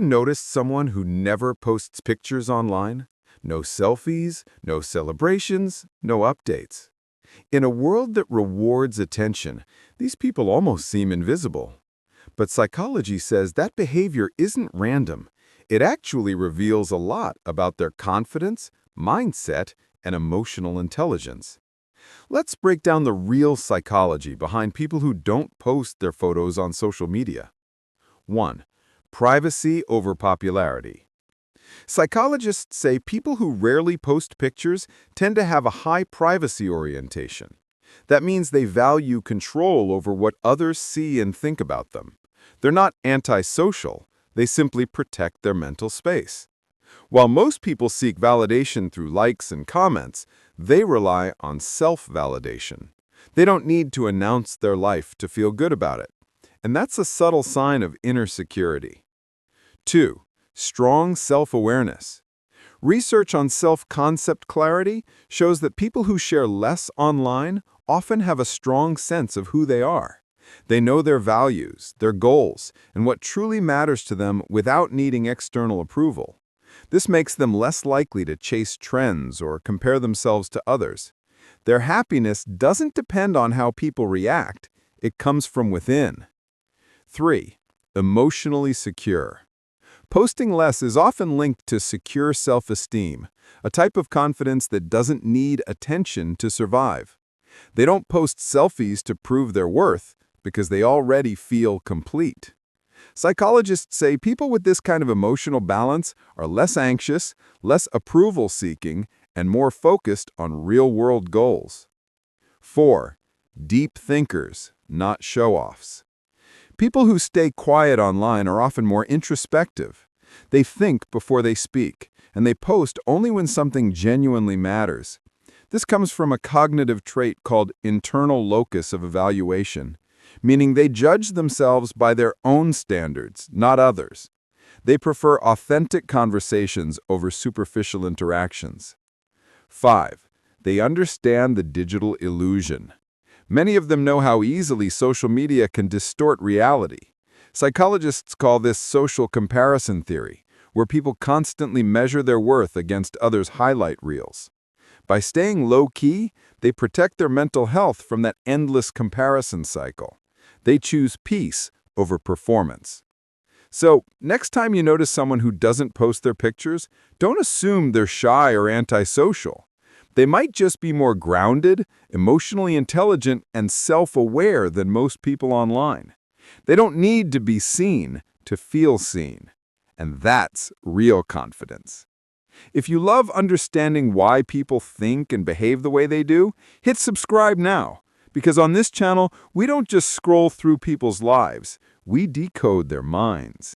Noticed someone who never posts pictures online? No selfies, no celebrations, no updates. In a world that rewards attention, these people almost seem invisible. But psychology says that behavior isn't random. It actually reveals a lot about their confidence, mindset, and emotional intelligence. Let's break down the real psychology behind people who don't post their photos on social media. 1. Privacy over popularity. Psychologists say people who rarely post pictures tend to have a high privacy orientation. That means they value control over what others see and think about them. They're not antisocial, they simply protect their mental space. While most people seek validation through likes and comments, they rely on self-validation. They don't need to announce their life to feel good about it. And that's a subtle sign of inner security. 2. Strong self-awareness. Research on self-concept clarity shows that people who share less online often have a strong sense of who they are. They know their values, their goals, and what truly matters to them without needing external approval. This makes them less likely to chase trends or compare themselves to others. Their happiness doesn't depend on how people react, it comes from within. 3. Emotionally secure. Posting less is often linked to secure self-esteem, a type of confidence that doesn't need attention to survive. They don't post selfies to prove their worth because they already feel complete. Psychologists say people with this kind of emotional balance are less anxious, less approval-seeking, and more focused on real-world goals. 4. Deep thinkers, not show-offs. People who stay quiet online are often more introspective. They think before they speak, and they post only when something genuinely matters. This comes from a cognitive trait called internal locus of evaluation, meaning they judge themselves by their own standards, not others. They prefer authentic conversations over superficial interactions. 5. They understand the digital illusion. Many of them know how easily social media can distort reality. Psychologists call this social comparison theory, where people constantly measure their worth against others' highlight reels. By staying low-key, they protect their mental health from that endless comparison cycle. They choose peace over performance. So, next time you notice someone who doesn't post their pictures, don't assume they're shy or antisocial. They might just be more grounded, emotionally intelligent, and self-aware than most people online. They don't need to be seen to feel seen. And that's real confidence. If you love understanding why people think and behave the way they do, hit subscribe now. Because on this channel, we don't just scroll through people's lives, we decode their minds.